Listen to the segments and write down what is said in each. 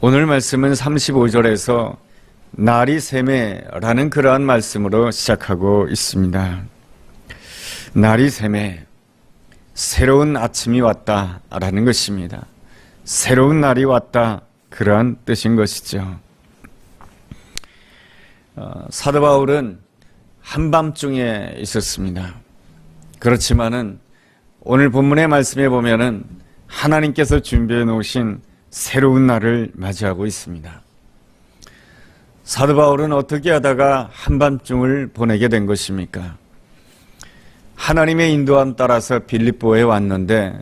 오늘 말씀은 35절에서 날이 새매라는 그러한 말씀으로 시작하고 있습니다. 날이 새매, 새로운 아침이 왔다라는 것입니다. 새로운 날이 왔다, 그러한 뜻인 것이죠. 사도 바울은 한밤중에 있었습니다. 그렇지만은 오늘 본문의 말씀에 보면은 하나님께서 준비해 놓으신 새로운 날을 맞이하고 있습니다. 사도 바울은 어떻게 하다가 한밤중을 보내게 된 것입니까? 하나님의 인도함 따라서 빌립보에 왔는데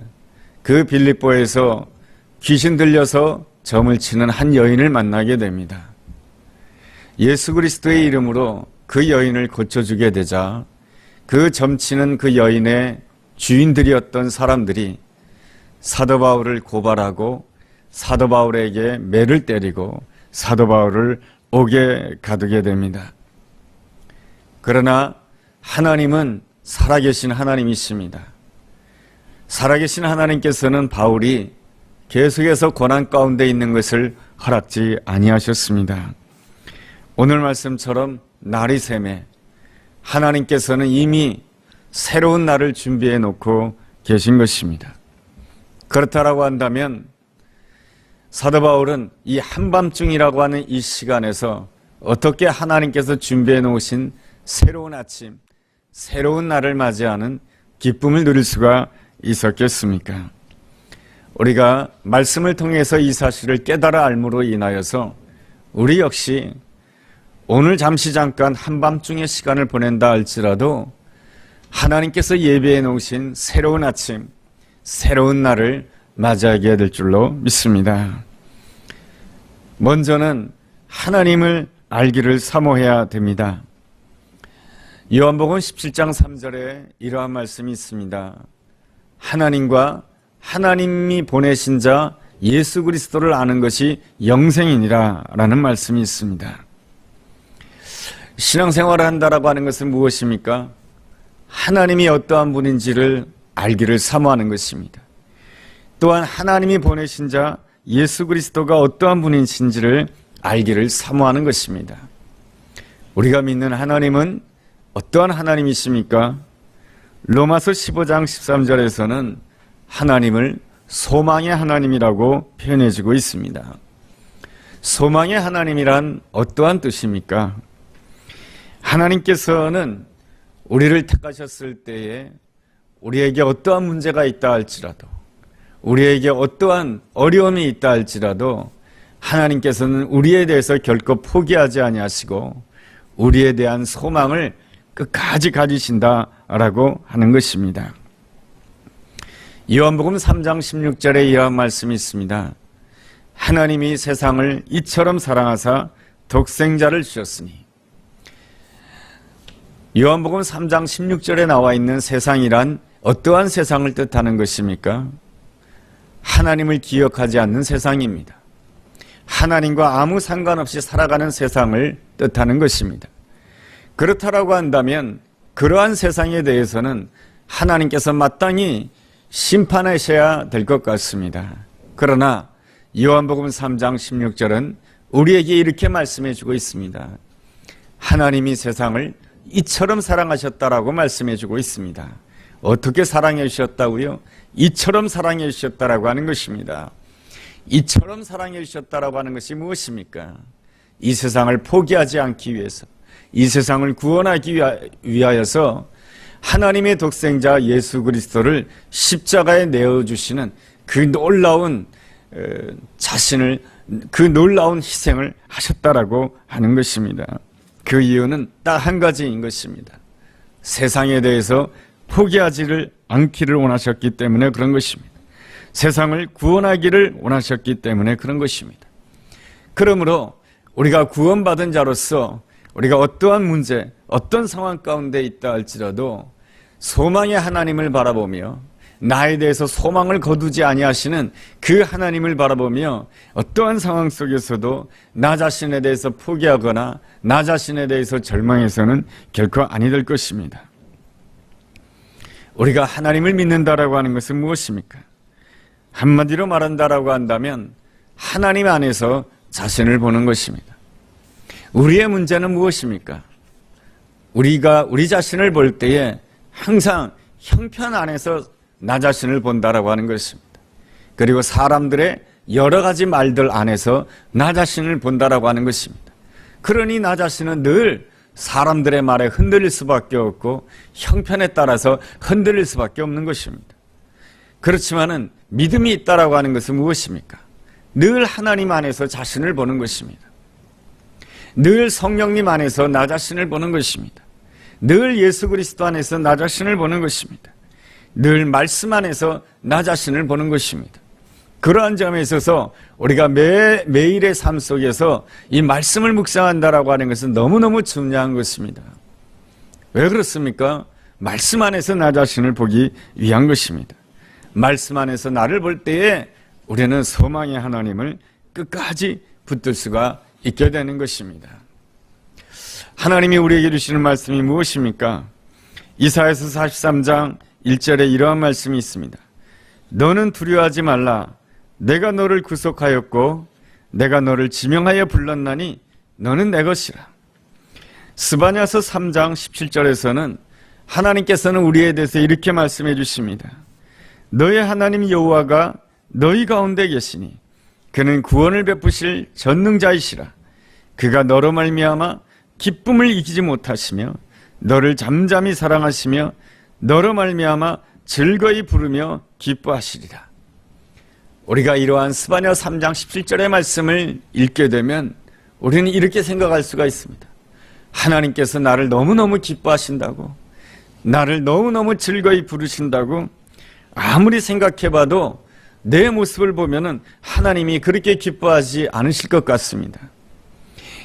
그 빌립보에서 귀신 들려서 점을 치는 한 여인을 만나게 됩니다. 예수 그리스도의 이름으로 그 여인을 고쳐주게 되자 그 점치는 그 여인의 주인들이었던 사람들이 사도 바울을 고발하고 사도 바울에게 매를 때리고 사도 바울을 옥에 가두게 됩니다. 그러나 하나님은 살아계신 하나님이십니다. 살아계신 하나님께서는 바울이 계속해서 고난 가운데 있는 것을 허락지 아니하셨습니다. 오늘 말씀처럼 날이 새매 하나님께서는 이미 새로운 날을 준비해 놓고 계신 것입니다. 그렇다라고 한다면 사도 바울은 이 한밤중이라고 하는 이 시간에서 어떻게 하나님께서 준비해 놓으신 새로운 아침, 새로운 날을 맞이하는 기쁨을 누릴 수가 있었겠습니까? 우리가 말씀을 통해서 이 사실을 깨달아 알므로 인하여서 우리 역시 오늘 잠깐 한밤중의 시간을 보낸다 할지라도 하나님께서 예비해 놓으신 새로운 아침, 새로운 날을 맞이하게 될 줄로 믿습니다. 먼저는 하나님을 알기를 사모해야 됩니다. 요한복음 17장 3절에 이러한 말씀이 있습니다. 하나님과 하나님이 보내신 자 예수 그리스도를 아는 것이 영생이니라 라는 말씀이 있습니다. 신앙생활을 한다라고 하는 것은 무엇입니까? 하나님이 어떠한 분인지를 알기를 사모하는 것입니다. 또한 하나님이 보내신 자 예수 그리스도가 어떠한 분이신지를 알기를 사모하는 것입니다. 우리가 믿는 하나님은 어떠한 하나님이십니까? 로마서 15장 13절에서는 하나님을 소망의 하나님이라고 표현해주고 있습니다. 소망의 하나님이란 어떠한 뜻입니까? 하나님께서는 우리를 택하셨을 때에 우리에게 어떠한 문제가 있다 할지라도 우리에게 어떠한 어려움이 있다 할지라도 하나님께서는 우리에 대해서 결코 포기하지 아니하시고 우리에 대한 소망을 끝까지 가지신다라고 하는 것입니다. 요한복음 3장 16절에 이러한 말씀이 있습니다. 하나님이 세상을 이처럼 사랑하사 독생자를 주셨으니. 요한복음 3장 16절에 나와 있는 세상이란 어떠한 세상을 뜻하는 것입니까? 하나님을 기억하지 않는 세상입니다. 하나님과 아무 상관없이 살아가는 세상을 뜻하는 것입니다. 그렇다라고 한다면 그러한 세상에 대해서는 하나님께서 마땅히 심판하셔야 될 것 같습니다. 그러나 요한복음 3장 16절은 우리에게 이렇게 말씀해 주고 있습니다. 하나님이 세상을 이처럼 사랑하셨다라고 말씀해 주고 있습니다. 어떻게 사랑해 주셨다고요? 이처럼 사랑해 주셨다라고 하는 것입니다. 이처럼 사랑해 주셨다라고 하는 것이 무엇입니까? 이 세상을 포기하지 않기 위해서, 이 세상을 구원하기 위하여서 하나님의 독생자 예수 그리스도를 십자가에 내어주시는 그 놀라운 자신을, 그 놀라운 희생을 하셨다라고 하는 것입니다. 그 이유는 딱 한 가지인 것입니다. 세상에 대해서 포기하지를 않기를 원하셨기 때문에 그런 것입니다. 세상을 구원하기를 원하셨기 때문에 그런 것입니다. 그러므로 우리가 구원받은 자로서 우리가 어떠한 문제, 어떤 상황 가운데 있다 할지라도 소망의 하나님을 바라보며 나에 대해서 소망을 거두지 아니하시는 그 하나님을 바라보며 어떠한 상황 속에서도 나 자신에 대해서 포기하거나 나 자신에 대해서 절망해서는 결코 아니 될 것입니다. 우리가 하나님을 믿는다라고 하는 것은 무엇입니까? 한마디로 말한다라고 한다면 하나님 안에서 자신을 보는 것입니다. 우리의 문제는 무엇입니까? 우리가 우리 자신을 볼 때에 항상 형편 안에서 나 자신을 본다라고 하는 것입니다. 그리고 사람들의 여러 가지 말들 안에서 나 자신을 본다라고 하는 것입니다. 그러니 나 자신은 늘 사람들의 말에 흔들릴 수밖에 없고 형편에 따라서 흔들릴 수밖에 없는 것입니다. 그렇지만은 믿음이 있다라고 하는 것은 무엇입니까? 늘 하나님 안에서 자신을 보는 것입니다. 늘 성령님 안에서 나 자신을 보는 것입니다. 늘 예수 그리스도 안에서 나 자신을 보는 것입니다. 늘 말씀 안에서 나 자신을 보는 것입니다. 그러한 점에 있어서 우리가 매일의 삶 속에서 이 말씀을 묵상한다라고 하는 것은 너무너무 중요한 것입니다. 왜 그렇습니까? 말씀 안에서 나 자신을 보기 위한 것입니다. 말씀 안에서 나를 볼 때에 우리는 소망의 하나님을 끝까지 붙들 수가 있게 되는 것입니다. 하나님이 우리에게 주시는 말씀이 무엇입니까? 이사야서 43장 1절에 이러한 말씀이 있습니다. 너는 두려워하지 말라. 내가 너를 구속하였고 내가 너를 지명하여 불렀나니 너는 내 것이라. 스바냐서 3장 17절에서는 하나님께서는 우리에 대해서 이렇게 말씀해 주십니다. 너의 하나님 여호와가 너희 가운데 계시니 그는 구원을 베푸실 전능자이시라. 그가 너로 말미암아 기쁨을 이기지 못하시며 너를 잠잠히 사랑하시며 너로 말미암아 즐거이 부르며 기뻐하시리라. 우리가 이러한 스바냐 3장 17절의 말씀을 읽게 되면 우리는 이렇게 생각할 수가 있습니다. 하나님께서 나를 너무너무 기뻐하신다고, 나를 너무너무 즐거이 부르신다고, 아무리 생각해봐도 내 모습을 보면은 하나님이 그렇게 기뻐하지 않으실 것 같습니다.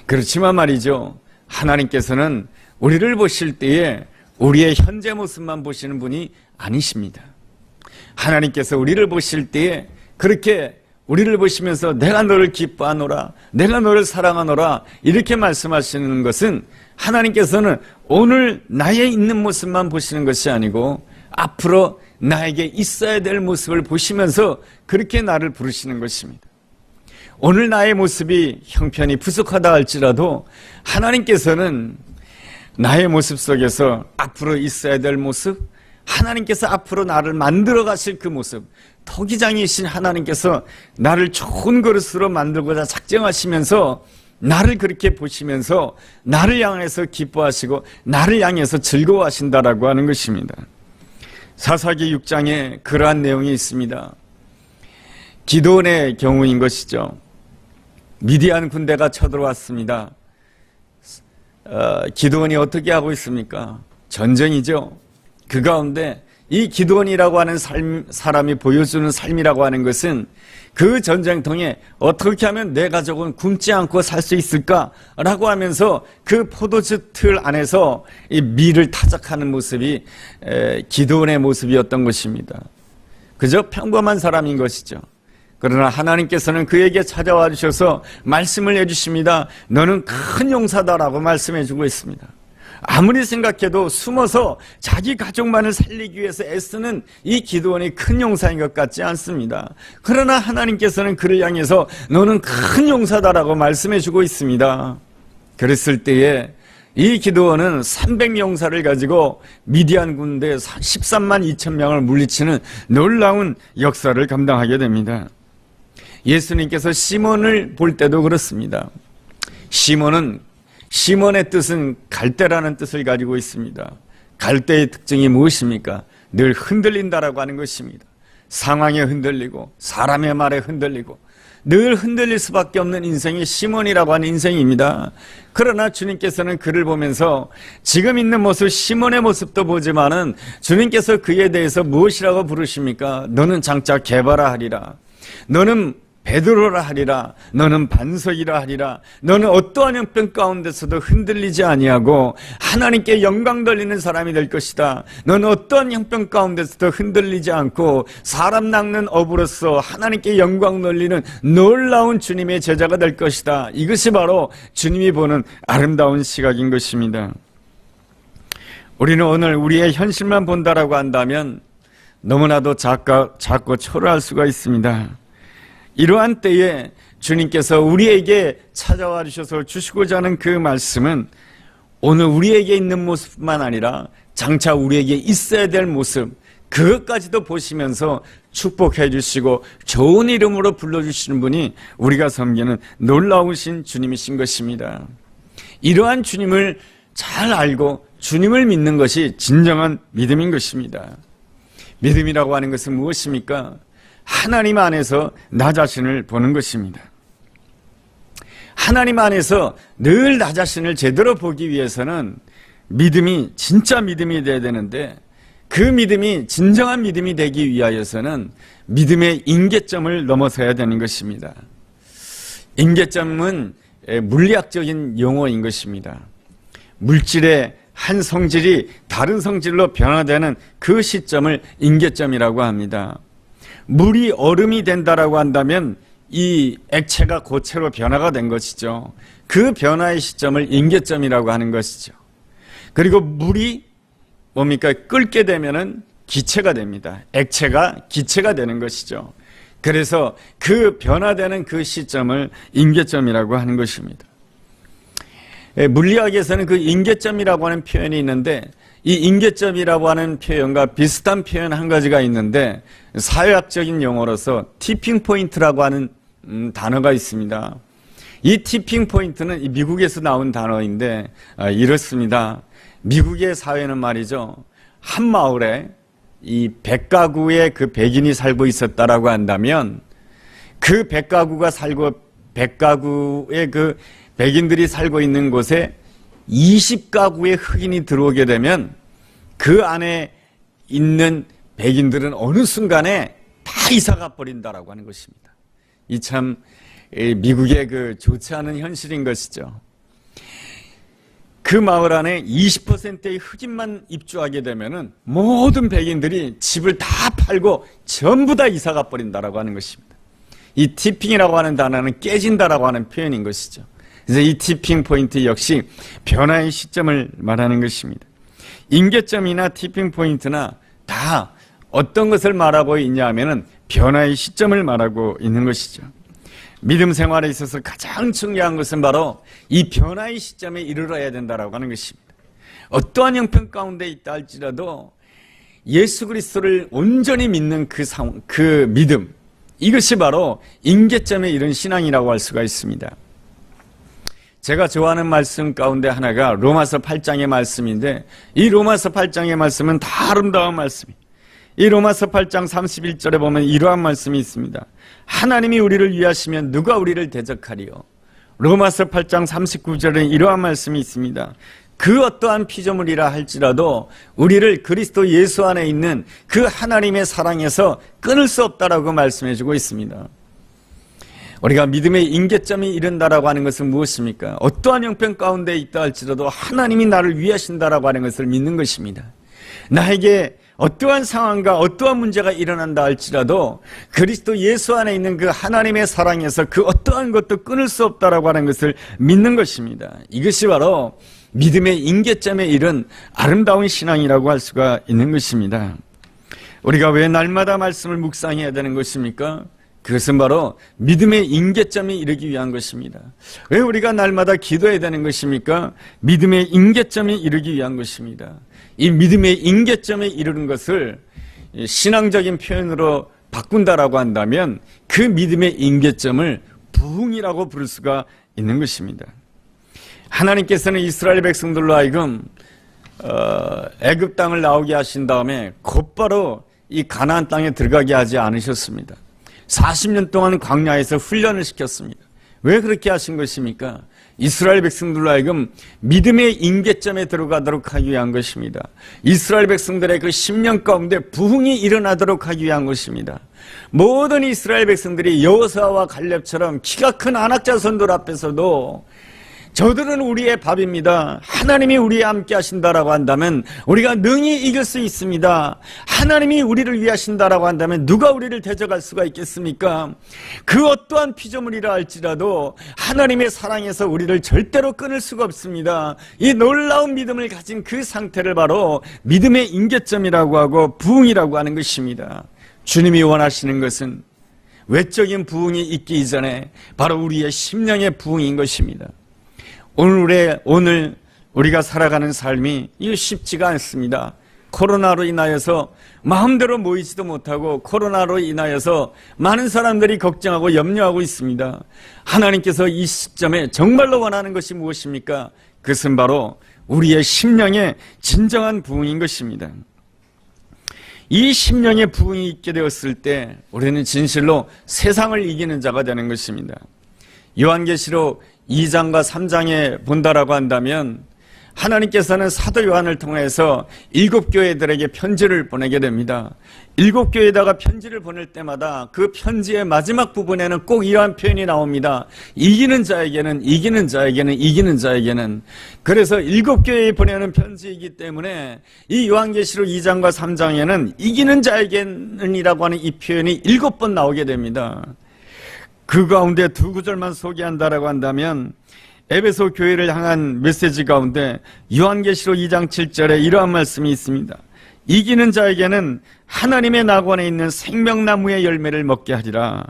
그렇지만 말이죠, 하나님께서는 우리를 보실 때에 우리의 현재 모습만 보시는 분이 아니십니다. 하나님께서 우리를 보실 때에 그렇게 우리를 보시면서 내가 너를 기뻐하노라, 내가 너를 사랑하노라 이렇게 말씀하시는 것은 하나님께서는 오늘 나의 있는 모습만 보시는 것이 아니고 앞으로 나에게 있어야 될 모습을 보시면서 그렇게 나를 부르시는 것입니다. 오늘 나의 모습이 형편이 부족하다 할지라도 하나님께서는 나의 모습 속에서 앞으로 있어야 될 모습, 하나님께서 앞으로 나를 만들어 가실 그 모습, 토기장이신 하나님께서 나를 좋은 그릇으로 만들고자 작정하시면서 나를 그렇게 보시면서 나를 향해서 기뻐하시고 나를 향해서 즐거워하신다라고 하는 것입니다. 사사기 6장에 그러한 내용이 있습니다. 기드온의 경우인 것이죠. 미디안 군대가 쳐들어왔습니다. 기드온이 어떻게 하고 있습니까? 전쟁이죠. 그 가운데 이 기드온이라고 하는 사람이 보여주는 삶이라고 하는 것은 그 전쟁통에 어떻게 하면 내 가족은 굶지 않고 살 수 있을까라고 하면서 그 포도주 틀 안에서 이 밀을 타작하는 모습이 기드온의 모습이었던 것입니다. 그저 평범한 사람인 것이죠. 그러나 하나님께서는 그에게 찾아와 주셔서 말씀을 해주십니다. 너는 큰 용사다라고 말씀해 주고 있습니다. 아무리 생각해도 숨어서 자기 가족만을 살리기 위해서 애쓰는 이 기드온이 큰 용사인 것 같지 않습니다. 그러나 하나님께서는 그를 향해서 너는 큰 용사다라고 말씀해 주고 있습니다. 그랬을 때에 이 기드온은 300용사를 가지고 미디안 군대 13만 2천 명을 물리치는 놀라운 역사를 감당하게 됩니다. 예수님께서 시몬을 볼 때도 그렇습니다. 시몬의 뜻은 갈대라는 뜻을 가지고 있습니다. 갈대의 특징이 무엇입니까? 늘 흔들린다라고 하는 것입니다. 상황에 흔들리고 사람의 말에 흔들리고 늘 흔들릴 수밖에 없는 인생이 시몬이라고 하는 인생입니다. 그러나 주님께서는 그를 보면서 지금 있는 모습, 시몬의 모습도 보지만은 주님께서 그에 대해서 무엇이라고 부르십니까? 너는 장차 게바라 하리라. 너는 베드로라 하리라. 너는 반석이라 하리라. 너는 어떠한 형편 가운데서도 흔들리지 아니하고 하나님께 영광 돌리는 사람이 될 것이다. 너는 어떠한 형편 가운데서도 흔들리지 않고 사람 낚는 어부로서 하나님께 영광 돌리는 놀라운 주님의 제자가 될 것이다. 이것이 바로 주님이 보는 아름다운 시각인 것입니다. 우리는 오늘 우리의 현실만 본다라고 한다면 너무나도 작고 초라할 수가 있습니다. 이러한 때에 주님께서 우리에게 찾아와 주셔서 주시고자 하는 그 말씀은 오늘 우리에게 있는 모습뿐만 아니라 장차 우리에게 있어야 될 모습, 그것까지도 보시면서 축복해 주시고 좋은 이름으로 불러주시는 분이 우리가 섬기는 놀라우신 주님이신 것입니다. 이러한 주님을 잘 알고 주님을 믿는 것이 진정한 믿음인 것입니다. 믿음이라고 하는 것은 무엇입니까? 하나님 안에서 나 자신을 보는 것입니다. 하나님 안에서 늘 나 자신을 제대로 보기 위해서는 믿음이 진짜 믿음이 돼야 되는데, 그 믿음이 진정한 믿음이 되기 위하여서는 믿음의 임계점을 넘어서야 되는 것입니다. 임계점은 물리학적인 용어인 것입니다. 물질의 한 성질이 다른 성질로 변화되는 그 시점을 임계점이라고 합니다. 물이 얼음이 된다라고 한다면 이 액체가 고체로 변화가 된 것이죠. 그 변화의 시점을 임계점이라고 하는 것이죠. 그리고 물이 뭡니까? 끓게 되면은 기체가 됩니다. 액체가 기체가 되는 것이죠. 그래서 그 변화되는 그 시점을 임계점이라고 하는 것입니다. 물리학에서는 그 임계점이라고 하는 표현이 있는데, 이 임계점이라고 하는 표현과 비슷한 표현 한 가지가 있는데, 사회학적인 용어로서 티핑 포인트라고 하는 단어가 있습니다. 이 티핑 포인트는 미국에서 나온 단어인데 이렇습니다. 미국의 사회는 말이죠, 한 마을에 이 100가구의 그 백인이 살고 있었다라고 한다면, 그 100가구가 살고 100가구의 그 백인들이 살고 있는 곳에 20가구의 흑인이 들어오게 되면 그 안에 있는 백인들은 어느 순간에 다 이사가 버린다라고 하는 것입니다. 이 참 미국의 그 좋지 않은 현실인 것이죠. 그 마을 안에 20%의 흑인만 입주하게 되면은 모든 백인들이 집을 다 팔고 전부 다 이사가 버린다라고 하는 것입니다. 이 티핑이라고 하는 단어는 깨진다라고 하는 표현인 것이죠. 그래서 이 티핑 포인트 역시 변화의 시점을 말하는 것입니다. 임계점이나 티핑 포인트나 다 어떤 것을 말하고 있냐 하면은 변화의 시점을 말하고 있는 것이죠. 믿음 생활에 있어서 가장 중요한 것은 바로 이 변화의 시점에 이르러야 된다라고 하는 것입니다. 어떠한 형편 가운데 있다 할지라도 예수 그리스도를 온전히 믿는 그 믿음, 이것이 바로 임계점에 이른 신앙이라고 할 수가 있습니다. 제가 좋아하는 말씀 가운데 하나가 로마서 8장의 말씀인데, 이 로마서 8장의 말씀은 다 아름다운 말씀입니다. 이 로마서 8장 31절에 보면 이러한 말씀이 있습니다. 하나님이 우리를 위하시면 누가 우리를 대적하리요. 로마서 8장 39절에 이러한 말씀이 있습니다. 그 어떠한 피조물이라 할지라도 우리를 그리스도 예수 안에 있는 그 하나님의 사랑에서 끊을 수 없다라고 말씀해주고 있습니다. 우리가 믿음의 임계점이 이른다라고 하는 것은 무엇입니까? 어떠한 형편 가운데 있다 할지라도 하나님이 나를 위하신다라고 하는 것을 믿는 것입니다. 나에게 어떠한 상황과 어떠한 문제가 일어난다 할지라도 그리스도 예수 안에 있는 그 하나님의 사랑에서 그 어떠한 것도 끊을 수 없다라고 하는 것을 믿는 것입니다. 이것이 바로 믿음의 임계점에 이른 아름다운 신앙이라고 할 수가 있는 것입니다. 우리가 왜 날마다 말씀을 묵상해야 되는 것입니까? 그것은 바로 믿음의 임계점에 이르기 위한 것입니다. 왜 우리가 날마다 기도해야 되는 것입니까? 믿음의 임계점에 이르기 위한 것입니다. 이 믿음의 임계점에 이르는 것을 신앙적인 표현으로 바꾼다라고 한다면 그 믿음의 임계점을 부흥이라고 부를 수가 있는 것입니다. 하나님께서는 이스라엘 백성들로 하여금 애굽 땅을 나오게 하신 다음에 곧바로 이 가나안 땅에 들어가게 하지 않으셨습니다. 40년 동안 광야에서 훈련을 시켰습니다. 왜 그렇게 하신 것입니까? 이스라엘 백성들로 하여금 믿음의 임계점에 들어가도록 하기 위한 것입니다. 이스라엘 백성들의 그 10년 가운데 부흥이 일어나도록 하기 위한 것입니다. 모든 이스라엘 백성들이 여호수아와 갈렙처럼 키가 큰 아낙 자손들 앞에서도 저들은 우리의 밥입니다. 하나님이 우리와 함께 하신다라고 한다면 우리가 능히 이길 수 있습니다. 하나님이 우리를 위하신다라고 한다면 누가 우리를 대적할 수가 있겠습니까? 그 어떠한 피조물이라 할지라도 하나님의 사랑에서 우리를 절대로 끊을 수가 없습니다. 이 놀라운 믿음을 가진 그 상태를 바로 믿음의 임계점이라고 하고 부흥이라고 하는 것입니다. 주님이 원하시는 것은 외적인 부흥이 있기 이전에 바로 우리의 심령의 부흥인 것입니다. 오늘 우리가 살아가는 삶이 이거 쉽지가 않습니다. 코로나로 인하여서 마음대로 모이지도 못하고 코로나로 인하여서 많은 사람들이 걱정하고 염려하고 있습니다. 하나님께서 이 시점에 정말로 원하는 것이 무엇입니까? 그것은 바로 우리의 심령의 진정한 부흥인 것입니다. 이 심령의 부흥이 있게 되었을 때 우리는 진실로 세상을 이기는 자가 되는 것입니다. 요한계시록 2장과 3장에 본다라고 한다면 하나님께서는 사도 요한을 통해서 7교회들에게 편지를 보내게 됩니다. 7교회에다가 편지를 보낼 때마다 그 편지의 마지막 부분에는 꼭 이러한 표현이 나옵니다. 이기는 자에게는, 이기는 자에게는, 이기는 자에게는. 그래서 7교회에 보내는 편지이기 때문에 이 요한계시록 2장과 3장에는 이기는 자에게는이라고 하는 이 표현이 7번 나오게 됩니다. 그 가운데 두 구절만 소개한다라고 한다면 에베소 교회를 향한 메시지 가운데 요한계시록 2장 7절에 이러한 말씀이 있습니다. 이기는 자에게는 하나님의 낙원에 있는 생명나무의 열매를 먹게 하리라.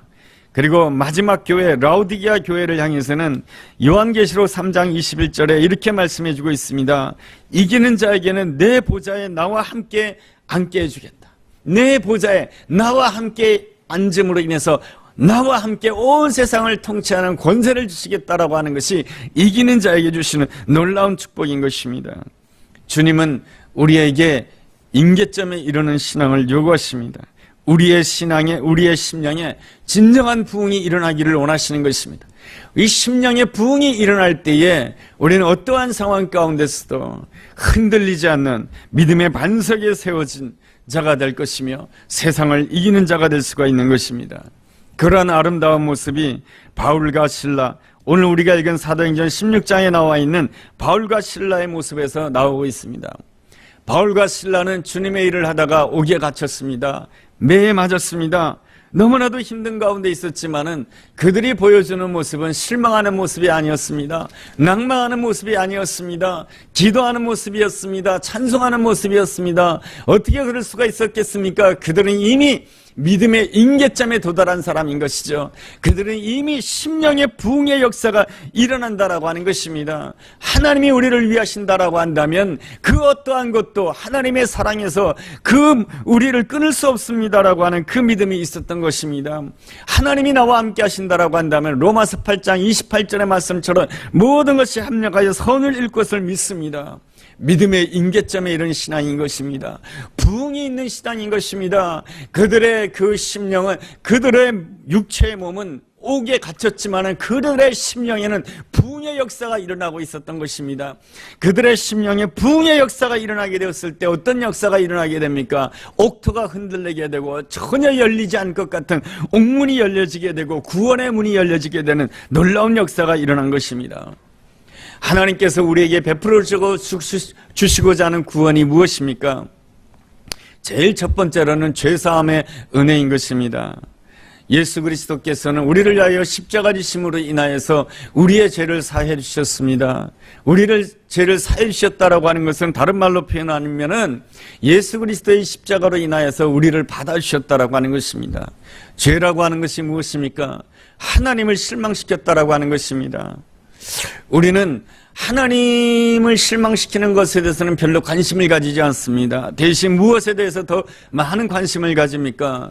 그리고 마지막 교회 라우디게아 교회를 향해서는 요한계시록 3장 21절에 이렇게 말씀해 주고 있습니다. 이기는 자에게는 내 보좌에 나와 함께 앉게 해주겠다. 내 보좌에 나와 함께 앉음으로 인해서 나와 함께 온 세상을 통치하는 권세를 주시겠다라고 하는 것이 이기는 자에게 주시는 놀라운 축복인 것입니다. 주님은 우리에게 임계점에 이르는 신앙을 요구하십니다. 우리의 신앙에, 우리의 심령에 진정한 부흥이 일어나기를 원하시는 것입니다. 이 심령의 부흥이 일어날 때에 우리는 어떠한 상황 가운데서도 흔들리지 않는 믿음의 반석에 세워진 자가 될 것이며 세상을 이기는 자가 될 수가 있는 것입니다. 그러한 아름다운 모습이 바울과 실라, 오늘 우리가 읽은 사도행전 16장에 나와 있는 바울과 실라의 모습에서 나오고 있습니다. 바울과 실라는 주님의 일을 하다가 옥에 갇혔습니다. 매에 맞았습니다. 너무나도 힘든 가운데 있었지만은 그들이 보여주는 모습은 실망하는 모습이 아니었습니다. 낭망하는 모습이 아니었습니다. 기도하는 모습이었습니다. 찬송하는 모습이었습니다. 어떻게 그럴 수가 있었겠습니까? 그들은 이미 믿음의 임계점에 도달한 사람인 것이죠. 그들은 이미 심령의 부흥의 역사가 일어난다라고 하는 것입니다. 하나님이 우리를 위하신다라고 한다면 그 어떠한 것도 하나님의 사랑에서 그 우리를 끊을 수 없습니다라고 하는 그 믿음이 있었던 것입니다. 하나님이 나와 함께 하신다라고 한다면 로마서 8장 28절의 말씀처럼 모든 것이 합력하여 선을 이룰 것을 믿습니다. 믿음의 임계점에 이른 신앙인 것입니다. 부흥이 있는 신앙인 것입니다. 그들의 그 심령은, 그들의 육체의 몸은 옥에 갇혔지만 그들의 심령에는 부흥의 역사가 일어나고 있었던 것입니다. 그들의 심령에 부흥의 역사가 일어나게 되었을 때 어떤 역사가 일어나게 됩니까? 옥토가 흔들리게 되고 전혀 열리지 않을 것 같은 옥문이 열려지게 되고 구원의 문이 열려지게 되는 놀라운 역사가 일어난 것입니다. 하나님께서 우리에게 베풀어 주시고자 하는 구원이 무엇입니까? 제일 첫 번째로는 죄사함의 은혜인 것입니다. 예수 그리스도께서는 우리를 위하여 십자가 지심으로 인하여서 우리의 죄를 사해 주셨습니다. 우리를 죄를 사해 주셨다라고 하는 것은 다른 말로 표현하면은 예수 그리스도의 십자가로 인하여서 우리를 받아 주셨다라고 하는 것입니다. 죄라고 하는 것이 무엇입니까? 하나님을 실망시켰다라고 하는 것입니다. 우리는 하나님을 실망시키는 것에 대해서는 별로 관심을 가지지 않습니다. 대신 무엇에 대해서 더 많은 관심을 가집니까?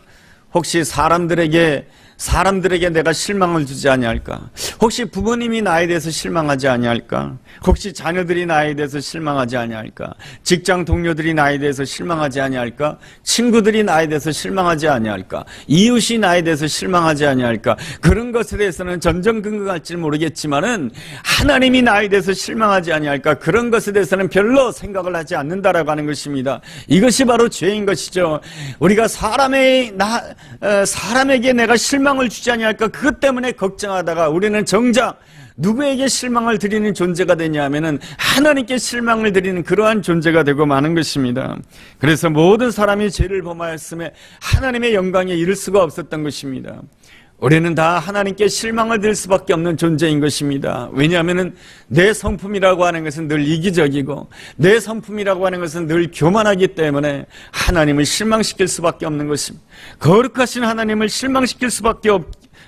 혹시 사람들에게 내가 실망을 주지 아니할까? 혹시 부모님이 나에 대해서 실망하지 아니할까? 혹시 자녀들이 나에 대해서 실망하지 아니할까? 직장 동료들이 나에 대해서 실망하지 아니할까? 친구들이 나에 대해서 실망하지 아니할까? 이웃이 나에 대해서 실망하지 아니할까? 그런 것에 대해서는 전전긍긍할지 모르겠지만은 하나님이 나에 대해서 실망하지 아니할까? 그런 것에 대해서는 별로 생각을 하지 않는다라고 하는 것입니다. 이것이 바로 죄인 것이죠. 우리가 사람에게 내가 실망을 주지 아니할까? 그것 때문에 걱정하다가 우리는 정작 누구에게 실망을 드리는 존재가 되냐 하면은 하나님께 실망을 드리는 그러한 존재가 되고 마는 것입니다. 그래서 모든 사람이 죄를 범하였음에 하나님의 영광에 이를 수가 없었던 것입니다. 우리는 다 하나님께 실망을 드릴 수밖에 없는 존재인 것입니다. 왜냐하면 내 성품이라고 하는 것은 늘 이기적이고 내 성품이라고 하는 것은 늘 교만하기 때문에 하나님을 실망시킬 수밖에 없는 것입니다. 거룩하신 하나님을 실망시킬 수밖에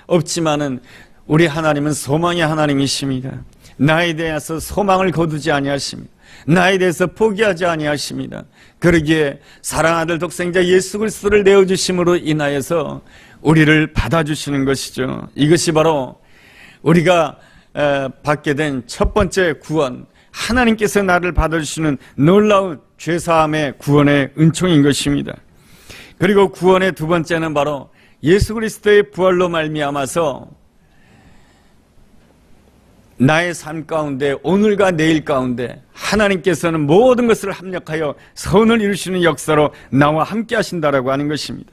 없지만은 우리 하나님은 소망의 하나님이십니다. 나에 대해서 소망을 거두지 아니하십니다. 나에 대해서 포기하지 아니하십니다. 그러기에 사랑하는 독생자 예수 그리스도를 내어주심으로 인하여서 우리를 받아주시는 것이죠. 이것이 바로 우리가 받게 된 첫 번째 구원, 하나님께서 나를 받아주시는 놀라운 죄사함의 구원의 은총인 것입니다. 그리고 구원의 두 번째는 바로 예수 그리스도의 부활로 말미암아서 나의 삶 가운데, 오늘과 내일 가운데 하나님께서는 모든 것을 합력하여 선을 이루시는 역사로 나와 함께 하신다라고 하는 것입니다.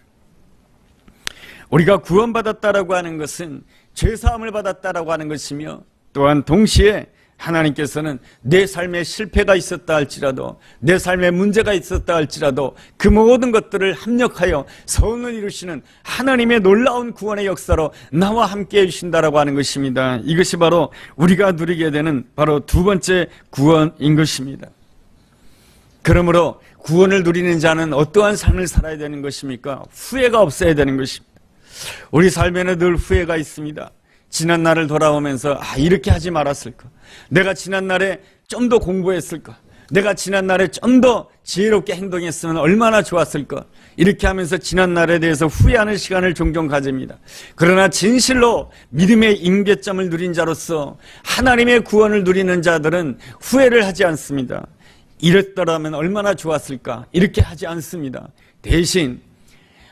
우리가 구원받았다라고 하는 것은 죄사함을 받았다라고 하는 것이며, 또한 동시에 하나님께서는 내 삶에 실패가 있었다 할지라도, 내 삶에 문제가 있었다 할지라도 그 모든 것들을 합력하여 선을 이루시는 하나님의 놀라운 구원의 역사로 나와 함께 해주신다라고 하는 것입니다. 이것이 바로 우리가 누리게 되는 바로 두 번째 구원인 것입니다. 그러므로 구원을 누리는 자는 어떠한 삶을 살아야 되는 것입니까? 후회가 없어야 되는 것입니다. 우리 삶에는 늘 후회가 있습니다. 지난 날을 돌아오면서 이렇게 하지 말았을까? 내가 지난 날에 좀 더 공부했을까? 내가 지난 날에 좀 더 지혜롭게 행동했으면 얼마나 좋았을까? 이렇게 하면서 지난 날에 대해서 후회하는 시간을 종종 가집니다. 그러나 진실로 믿음의 임계점을 누린 자로서 하나님의 구원을 누리는 자들은 후회를 하지 않습니다. 이랬더라면 얼마나 좋았을까? 이렇게 하지 않습니다. 대신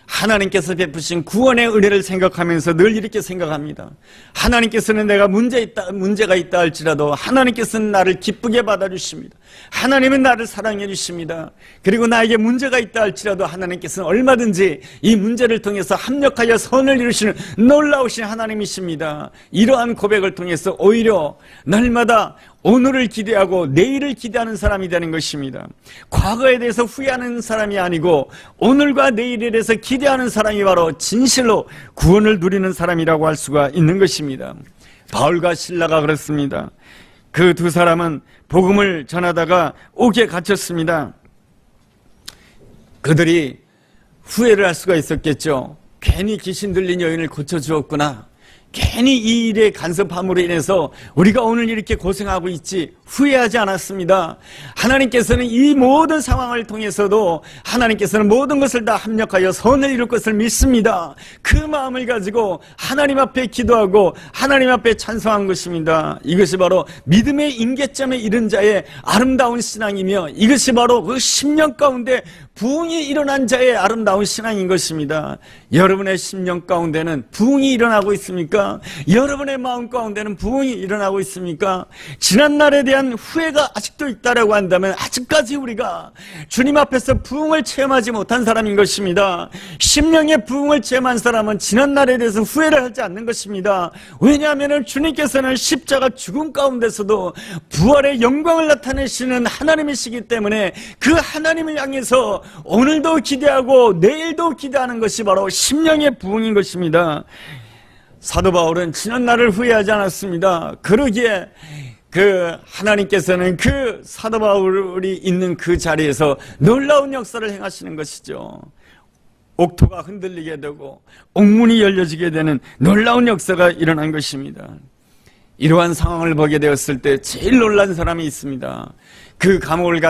하나님께서 베푸신 구원의 은혜를 생각하면서 늘 이렇게 생각합니다. 하나님께서는 내가 문제가 있다 할지라도 하나님께서는 나를 기쁘게 받아주십니다. 하나님은 나를 사랑해 주십니다. 그리고 나에게 문제가 있다 할지라도 하나님께서는 얼마든지 이 문제를 통해서 합력하여 선을 이루시는 놀라우신 하나님이십니다. 이러한 고백을 통해서 오히려 날마다 오늘을 기대하고 내일을 기대하는 사람이 되는 것입니다. 과거에 대해서 후회하는 사람이 아니고 오늘과 내일에 대해서 기대하는 사람이 바로 진실로 구원을 누리는 사람이라고 할 수가 있는 것입니다. 바울과 실라가 그렇습니다. 그 두 사람은 복음을 전하다가 옥에 갇혔습니다. 그들이 후회를 할 수가 있었겠죠. 괜히 귀신 들린 여인을 고쳐주었구나. 괜히 이 일에 간섭함으로 인해서 우리가 오늘 이렇게 고생하고 있지, 후회하지 않았습니다. 하나님께서는 이 모든 상황을 통해서도 하나님께서는 모든 것을 다 합력하여 선을 이룰 것을 믿습니다. 그 마음을 가지고 하나님 앞에 기도하고 하나님 앞에 찬송한 것입니다. 이것이 바로 믿음의 임계점에 이른 자의 아름다운 신앙이며, 이것이 바로 그 10년 가운데 부흥이 일어난 자의 아름다운 신앙인 것입니다. 여러분의 10년 가운데는 부흥이 일어나고 있습니까? 여러분의 마음 가운데는 부흥이 일어나고 있습니까? 지난날에 대한 후회가 아직도 있다라고 한다면 아직까지 우리가 주님 앞에서 부흥을 체험하지 못한 사람인 것입니다. 10년의 부흥을 체험한 사람은 지난날에 대해서 후회를 하지 않는 것입니다. 왜냐하면 주님께서는 십자가 죽음 가운데서도 부활의 영광을 나타내시는 하나님이시기 때문에 그 하나님을 향해서 오늘도 기대하고 내일도 기대하는 것이 바로 심령의 부흥인 것입니다. 사도 바울은 지난 날을 후회하지 않았습니다. 그러기에 하나님께서는 그 사도 바울이 있는 그 자리에서 놀라운 역사를 행하시는 것이죠. 옥토가 흔들리게 되고 옥문이 열려지게 되는 놀라운 역사가 일어난 것입니다. 이러한 상황을 보게 되었을 때 제일 놀란 사람이 있습니다. 그 감옥을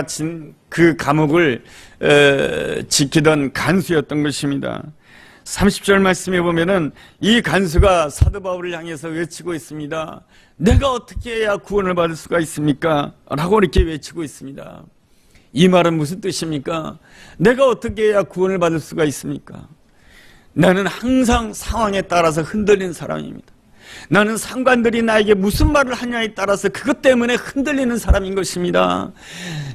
지키던 간수였던 것입니다. 30절 말씀에 보면은 이 간수가 사도 바울을 향해서 외치고 있습니다. 내가 어떻게 해야 구원을 받을 수가 있습니까? 라고 이렇게 외치고 있습니다. 이 말은 무슨 뜻입니까? 내가 어떻게 해야 구원을 받을 수가 있습니까? 나는 항상 상황에 따라서 흔들리는 사람입니다. 나는 상관들이 나에게 무슨 말을 하냐에 따라서 그것 때문에 흔들리는 사람인 것입니다.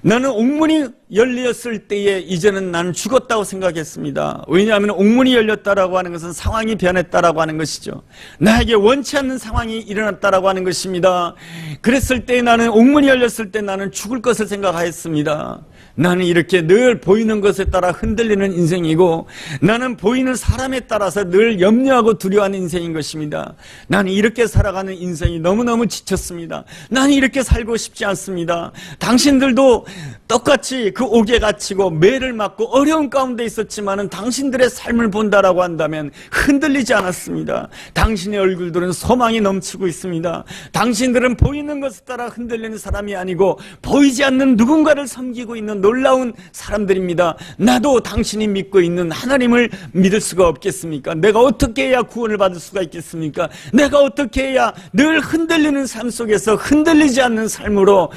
나는 옥문이 열렸을 때에 이제는 나는 죽었다고 생각했습니다. 왜냐하면 옥문이 열렸다라고 하는 것은 상황이 변했다라고 하는 것이죠. 나에게 원치 않는 상황이 일어났다라고 하는 것입니다. 그랬을 때 나는 옥문이 열렸을 때 나는 죽을 것을 생각하였습니다. 나는 이렇게 늘 보이는 것에 따라 흔들리는 인생이고 나는 보이는 사람에 따라서 늘 염려하고 두려워하는 인생인 것입니다. 나는 이렇게 살아가는 인생이 너무너무 지쳤습니다. 나는 이렇게 살고 싶지 않습니다. 당신들도 똑같이 그 옥에 갇히고 매를 맞고 어려운 가운데 있었지만은 당신들의 삶을 본다라고 한다면 흔들리지 않았습니다. 당신의 얼굴들은 소망이 넘치고 있습니다. 당신들은 보이는 것에 따라 흔들리는 사람이 아니고 보이지 않는 누군가를 섬기고 있는 놀라운 사람들입니다. 나도 당신이 믿고 있는 하나님을 믿을 수가 없겠습니까? 내가 어떻게 해야 구원을 받을 수가 있겠습니까? 내가 어떻게 해야 늘 흔들리는 삶 속에서 흔들리지 않는 삶으로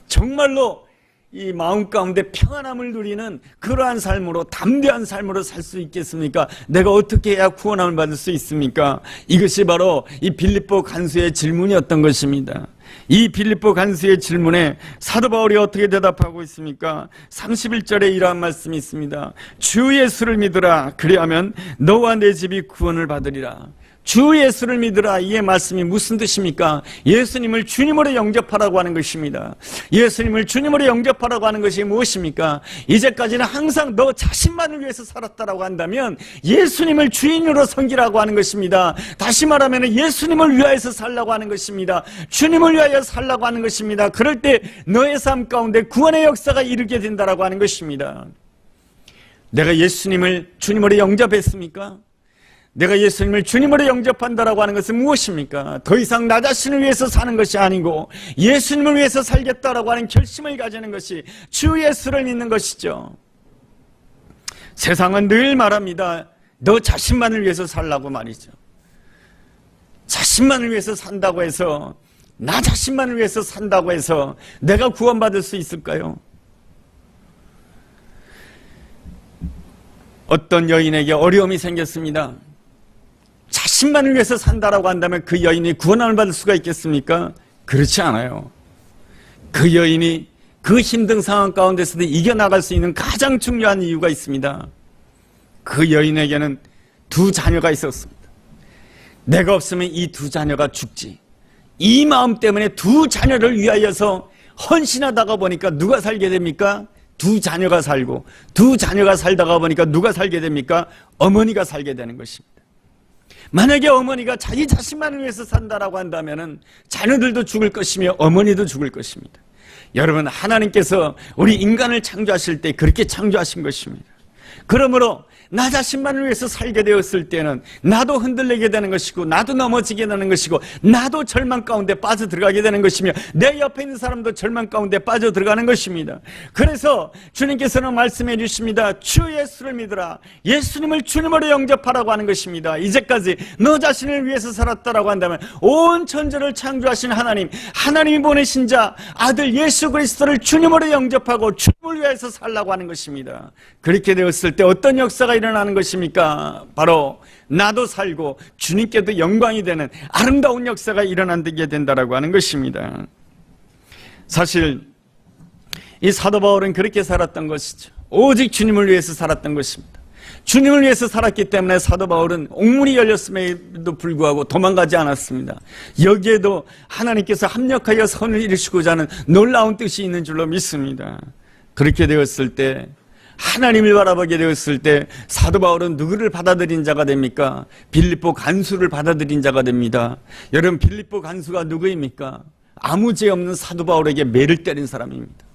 정말로 이 마음 가운데 평안함을 누리는 그러한 삶으로 담대한 삶으로 살 수 있겠습니까? 내가 어떻게 해야 구원함을 받을 수 있습니까? 이것이 바로 이 빌립보 간수의 질문이었던 것입니다. 이 빌립보 간수의 질문에 사도 바울이 어떻게 대답하고 있습니까? 31절에 이러한 말씀이 있습니다. 주 예수를 믿으라. 그리하면 너와 내 집이 구원을 받으리라. 주 예수를 믿으라. 이 말씀이 무슨 뜻입니까? 예수님을 주님으로 영접하라고 하는 것입니다. 예수님을 주님으로 영접하라고 하는 것이 무엇입니까? 이제까지는 항상 너 자신만을 위해서 살았다라고 한다면 예수님을 주인으로 섬기라고 하는 것입니다. 다시 말하면 예수님을 위하여서 살라고 하는 것입니다. 주님을 위하여 살라고 하는 것입니다. 그럴 때 너의 삶 가운데 구원의 역사가 이르게 된다라고 하는 것입니다. 내가 예수님을 주님으로 영접했습니까? 내가 예수님을 주님으로 영접한다라고 하는 것은 무엇입니까? 더 이상 나 자신을 위해서 사는 것이 아니고 예수님을 위해서 살겠다라고 하는 결심을 가지는 것이 주 예수를 믿는 것이죠. 세상은 늘 말합니다. 너 자신만을 위해서 살라고 말이죠. 자신만을 위해서 산다고 해서, 나 자신만을 위해서 산다고 해서 내가 구원받을 수 있을까요? 어떤 여인에게 어려움이 생겼습니다. 자신만을 위해서 산다라고 한다면 그 여인이 구원함을 받을 수가 있겠습니까? 그렇지 않아요. 그 여인이 그 힘든 상황 가운데서도 이겨나갈 수 있는 가장 중요한 이유가 있습니다. 그 여인에게는 두 자녀가 있었습니다. 내가 없으면 이 두 자녀가 죽지. 이 마음 때문에 두 자녀를 위하여서 헌신하다가 보니까 누가 살게 됩니까? 두 자녀가 살고, 두 자녀가 살다가 보니까 누가 살게 됩니까? 어머니가 살게 되는 것입니다. 만약에 어머니가 자기 자신만을 위해서 산다라고 한다면은 자녀들도 죽을 것이며 어머니도 죽을 것입니다. 여러분, 하나님께서 우리 인간을 창조하실 때 그렇게 창조하신 것입니다. 그러므로 나 자신만을 위해서 살게 되었을 때는 나도 흔들리게 되는 것이고, 나도 넘어지게 되는 것이고, 나도 절망 가운데 빠져 들어가게 되는 것이며, 내 옆에 있는 사람도 절망 가운데 빠져 들어가는 것입니다. 그래서 주님께서는 말씀해 주십니다. 주 예수를 믿으라. 예수님을 주님으로 영접하라고 하는 것입니다. 이제까지 너 자신을 위해서 살았다라고 한다면 온 천지를 창조하신 하나님, 하나님이 보내신 자 아들 예수 그리스도를 주님으로 영접하고 주님을 위해서 살라고 하는 것입니다. 그렇게 되었을 때 어떤 역사가 일어나는 것입니까? 바로 나도 살고 주님께도 영광이 되는 아름다운 역사가 일어나게 된다라고 하는 것입니다. 사실 이 사도 바울은 그렇게 살았던 것이죠. 오직 주님을 위해서 살았던 것입니다. 주님을 위해서 살았기 때문에 사도 바울은 옥문이 열렸음에도 불구하고 도망가지 않았습니다. 여기에도 하나님께서 합력하여 선을 이루시고자 하는 놀라운 뜻이 있는 줄로 믿습니다. 그렇게 되었을 때, 하나님을 바라보게 되었을 때 사도 바울은 누구를 받아들인 자가 됩니까? 빌립보 간수를 받아들인 자가 됩니다. 여러분, 빌립보 간수가 누구입니까? 아무 죄 없는 사도 바울에게 매를 때린 사람입니다.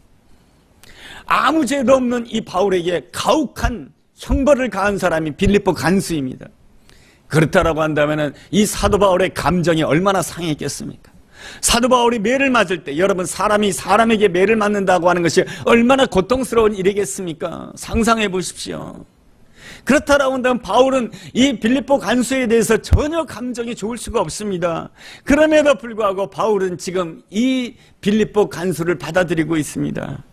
아무 죄도 없는 이 바울에게 가혹한 형벌을 가한 사람이 빌립보 간수입니다. 그렇다라고 한다면 이 사도 바울의 감정이 얼마나 상했겠습니까? 사도 바울이 매를 맞을 때, 여러분, 사람이 사람에게 매를 맞는다고 하는 것이 얼마나 고통스러운 일이겠습니까? 상상해 보십시오. 그렇다라고 한다면 바울은 이 빌립보 간수에 대해서 전혀 감정이 좋을 수가 없습니다. 그럼에도 불구하고 바울은 지금 이 빌립보 간수를 받아들이고 있습니다.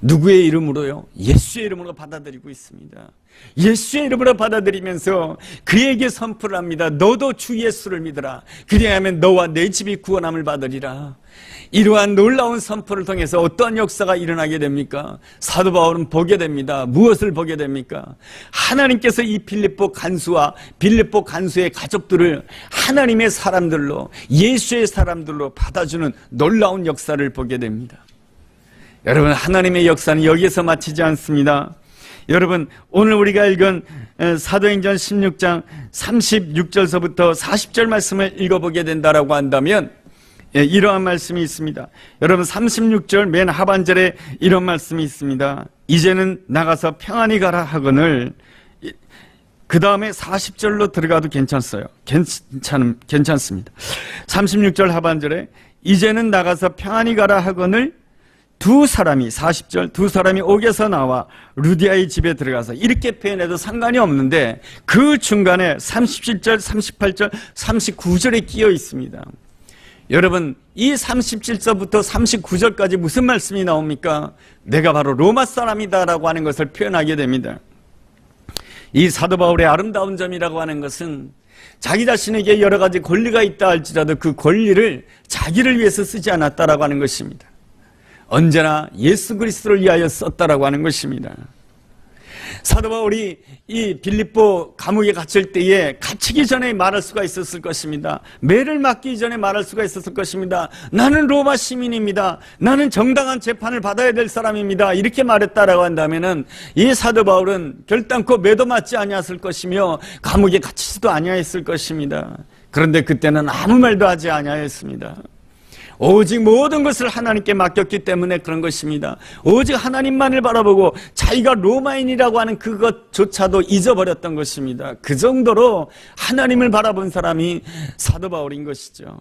누구의 이름으로요? 예수의 이름으로 받아들이고 있습니다. 예수의 이름으로 받아들이면서 그에게 선포를 합니다. 너도 주 예수를 믿으라. 그리하면 너와 내 집이 구원함을 받으리라. 이러한 놀라운 선포를 통해서 어떠한 역사가 일어나게 됩니까? 사도 바울은 보게 됩니다. 무엇을 보게 됩니까? 하나님께서 이 빌립보 간수와 빌립보 간수의 가족들을 하나님의 사람들로, 예수의 사람들로 받아주는 놀라운 역사를 보게 됩니다. 여러분, 하나님의 역사는 여기에서 마치지 않습니다. 여러분, 오늘 우리가 읽은 사도행전 16장 36절서부터 40절 말씀을 읽어보게 된다라고 한다면 이러한 말씀이 있습니다. 여러분, 36절 맨 하반절에 이런 말씀이 있습니다. 이제는 나가서 평안히 가라 하거늘, 그 다음에 40절로 들어가도 괜찮습니다. 36절 하반절에 이제는 나가서 평안히 가라 하거늘 두 사람이, 40절, 두 사람이 옥에서 나와 루디아의 집에 들어가서, 이렇게 표현해도 상관이 없는데 그 중간에 37절, 38절, 39절에 끼어 있습니다. 여러분, 이 37절부터 39절까지 무슨 말씀이 나옵니까? 내가 바로 로마 사람이다라고 하는 것을 표현하게 됩니다. 이 사도 바울의 아름다운 점이라고 하는 것은 자기 자신에게 여러 가지 권리가 있다 할지라도 그 권리를 자기를 위해서 쓰지 않았다라고 하는 것입니다. 언제나 예수 그리스도를 위하여 썼다라고 하는 것입니다. 사도 바울이 이 빌립보 감옥에 갇힐 때에 갇히기 전에 말할 수가 있었을 것입니다. 매를 맞기 전에 말할 수가 있었을 것입니다. 나는 로마 시민입니다. 나는 정당한 재판을 받아야 될 사람입니다. 이렇게 말했다라고 한다면은 이 사도 바울은 결단코 매도 맞지 아니했을 것이며 감옥에 갇히지도 아니했을 것입니다. 그런데 그때는 아무 말도 하지 아니했습니다. 오직 모든 것을 하나님께 맡겼기 때문에 그런 것입니다. 오직 하나님만을 바라보고 자기가 로마인이라고 하는 그것조차도 잊어버렸던 것입니다. 그 정도로 하나님을 바라본 사람이 사도 바울인 것이죠.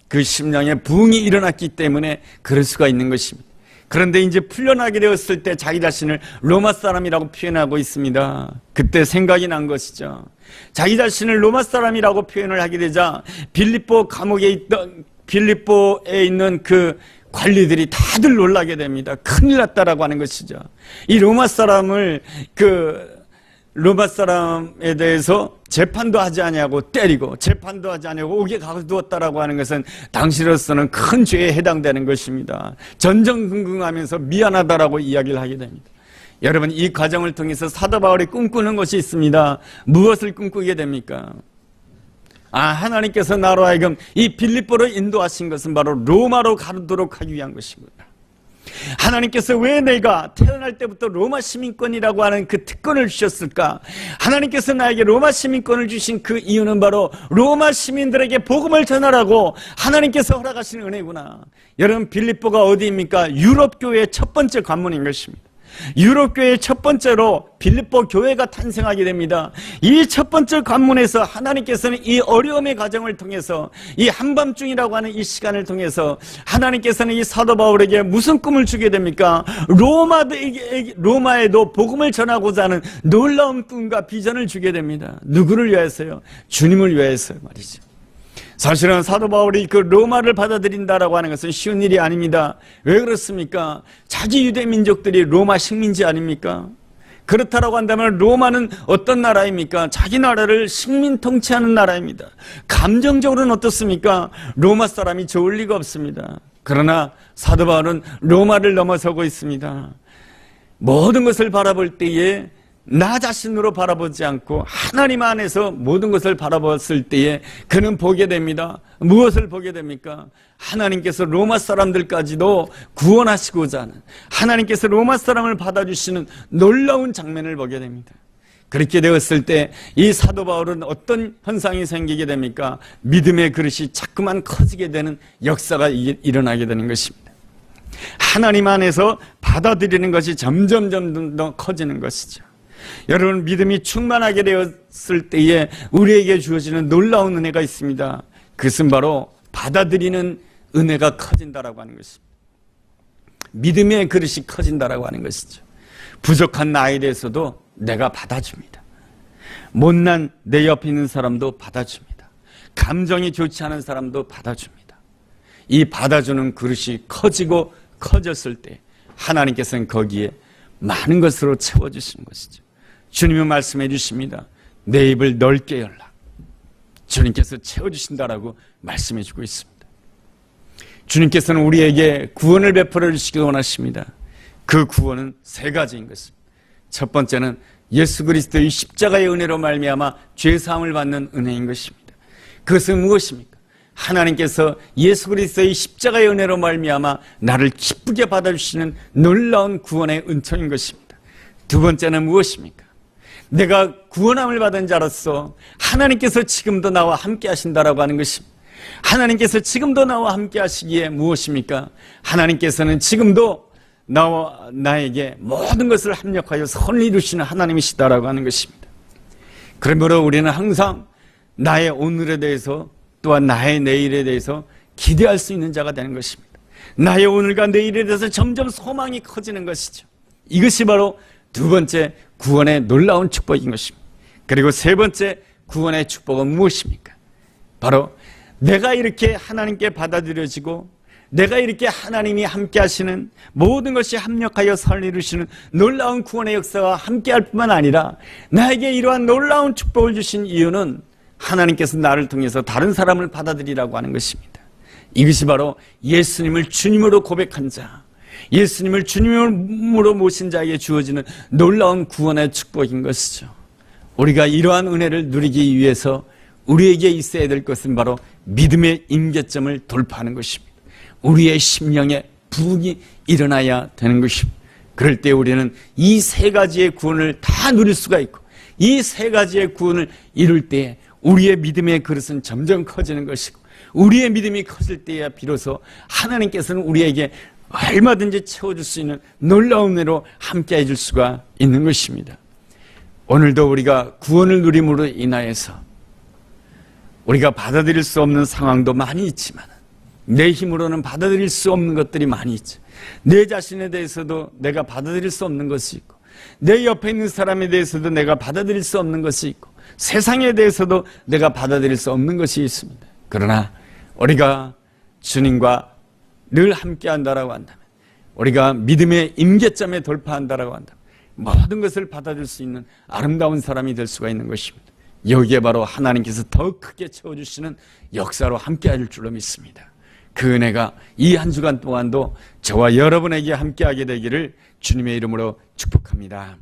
그 심령에 부흥이 일어났기 때문에 그럴 수가 있는 것입니다. 그런데 이제 풀려나게 되었을 때 자기 자신을 로마 사람이라고 표현하고 있습니다. 그때 생각이 난 것이죠. 자기 자신을 로마 사람이라고 표현을 하게 되자 빌립보 감옥에 있던, 빌립보에 있는 그 관리들이 다들 놀라게 됩니다. 큰일 났다라고 하는 것이죠. 이 로마 사람을, 로마 사람에 대해서 재판도 하지 아니하고 때리고 재판도 하지 아니하고 옥에 가두었다라고 하는 것은 당시로서는 큰 죄에 해당되는 것입니다. 전전긍긍하면서 미안하다라고 이야기를 하게 됩니다. 여러분, 이 과정을 통해서 사도 바울이 꿈꾸는 것이 있습니다. 무엇을 꿈꾸게 됩니까? 하나님께서 나로 하여금 이 빌립보로 인도하신 것은 바로 로마로 가도록 하기 위한 것이구나. 하나님께서 왜 내가 태어날 때부터 로마 시민권이라고 하는 그 특권을 주셨을까? 하나님께서 나에게 로마 시민권을 주신 그 이유는 바로 로마 시민들에게 복음을 전하라고 하나님께서 허락하신 은혜구나. 여러분, 빌립보가 어디입니까? 유럽 교회의 첫 번째 관문인 것입니다. 유럽 교회의 첫 번째로 빌립보 교회가 탄생하게 됩니다. 이 첫 번째 관문에서 하나님께서는 이 어려움의 과정을 통해서, 이 한밤중이라고 하는 이 시간을 통해서 하나님께서는 이 사도 바울에게 무슨 꿈을 주게 됩니까? 로마에도 복음을 전하고자 하는 놀라운 꿈과 비전을 주게 됩니다. 누구를 위해서요? 주님을 위해서요 말이죠. 사실은 사도 바울이 그 로마를 받아들인다라고 하는 것은 쉬운 일이 아닙니다. 왜 그렇습니까? 자기 유대 민족들이 로마 식민지 아닙니까? 그렇다라고 한다면 로마는 어떤 나라입니까? 자기 나라를 식민 통치하는 나라입니다. 감정적으로는 어떻습니까? 로마 사람이 좋을 리가 없습니다. 그러나 사도 바울은 로마를 넘어서고 있습니다. 모든 것을 바라볼 때에 나 자신으로 바라보지 않고 하나님 안에서 모든 것을 바라봤을 때에 그는 보게 됩니다. 무엇을 보게 됩니까? 하나님께서 로마 사람들까지도 구원하시고자 하는, 하나님께서 로마 사람을 받아주시는 놀라운 장면을 보게 됩니다. 그렇게 되었을 때 이 사도 바울은 어떤 현상이 생기게 됩니까? 믿음의 그릇이 자꾸만 커지게 되는 역사가 일어나게 되는 것입니다. 하나님 안에서 받아들이는 것이 점점 더 커지는 것이죠. 여러분, 믿음이 충만하게 되었을 때에 우리에게 주어지는 놀라운 은혜가 있습니다. 그것은 바로 받아들이는 은혜가 커진다라고 하는 것입니다. 믿음의 그릇이 커진다라고 하는 것이죠. 부족한 나에 대해서도 내가 받아줍니다. 못난 내 옆에 있는 사람도 받아줍니다. 감정이 좋지 않은 사람도 받아줍니다. 이 받아주는 그릇이 커지고 커졌을 때 하나님께서는 거기에 많은 것으로 채워주시는 것이죠. 주님은 말씀해 주십니다. 내 입을 넓게 열라. 주님께서 채워주신다라고 말씀해 주고 있습니다. 주님께서는 우리에게 구원을 베풀어 주시기 원하십니다. 그 구원은 세 가지인 것입니다. 첫 번째는 예수 그리스도의 십자가의 은혜로 말미암아 죄사함을 받는 은혜인 것입니다. 그것은 무엇입니까? 하나님께서 예수 그리스도의 십자가의 은혜로 말미암아 나를 기쁘게 받아주시는 놀라운 구원의 은총인 것입니다. 두 번째는 무엇입니까? 내가 구원함을 받은 자로서 하나님께서 지금도 나와 함께 하신다라고 하는 것입니다. 하나님께서 지금도 나와 함께 하시기에 무엇입니까? 하나님께서는 지금도 나에게 모든 것을 합력하여 선을 이루시는 하나님이시다라고 하는 것입니다. 그러므로 우리는 항상 나의 오늘에 대해서 또한 나의 내일에 대해서 기대할 수 있는 자가 되는 것입니다. 나의 오늘과 내일에 대해서 점점 소망이 커지는 것이죠. 이것이 바로 두 번째 구원의 놀라운 축복인 것입니다. 그리고 세 번째 구원의 축복은 무엇입니까? 바로 내가 이렇게 하나님께 받아들여지고 내가 이렇게 하나님이 함께 하시는 모든 것이 합력하여 선을 이루시는 놀라운 구원의 역사와 함께 할 뿐만 아니라 나에게 이러한 놀라운 축복을 주신 이유는 하나님께서 나를 통해서 다른 사람을 받아들이라고 하는 것입니다. 이것이 바로 예수님을 주님으로 고백한 자, 예수님을 주님으로 모신 자에게 주어지는 놀라운 구원의 축복인 것이죠. 우리가 이러한 은혜를 누리기 위해서 우리에게 있어야 될 것은 바로 믿음의 임계점을 돌파하는 것입니다. 우리의 심령에 부흥이 일어나야 되는 것입니다. 그럴 때 우리는 이 세 가지의 구원을 다 누릴 수가 있고 이 세 가지의 구원을 이룰 때에 우리의 믿음의 그릇은 점점 커지는 것이고 우리의 믿음이 커질 때야 비로소 하나님께서는 우리에게 얼마든지 채워줄 수 있는 놀라운 은혜로 함께 해줄 수가 있는 것입니다. 오늘도 우리가 구원을 누림으로 인하여서 우리가 받아들일 수 없는 상황도 많이 있지만 내 힘으로는 받아들일 수 없는 것들이 많이 있죠. 내 자신에 대해서도 내가 받아들일 수 없는 것이 있고 내 옆에 있는 사람에 대해서도 내가 받아들일 수 없는 것이 있고 세상에 대해서도 내가 받아들일 수 없는 것이 있습니다. 그러나 우리가 주님과 늘 함께 한다라고 한다면 우리가 믿음의 임계점에 돌파한다라고 한다면 모든 것을 받아들일 수 있는 아름다운 사람이 될 수가 있는 것입니다. 여기에 바로 하나님께서 더 크게 채워주시는 역사로 함께 할 줄로 믿습니다. 그 은혜가 이 한 주간 동안도 저와 여러분에게 함께하게 되기를 주님의 이름으로 축복합니다.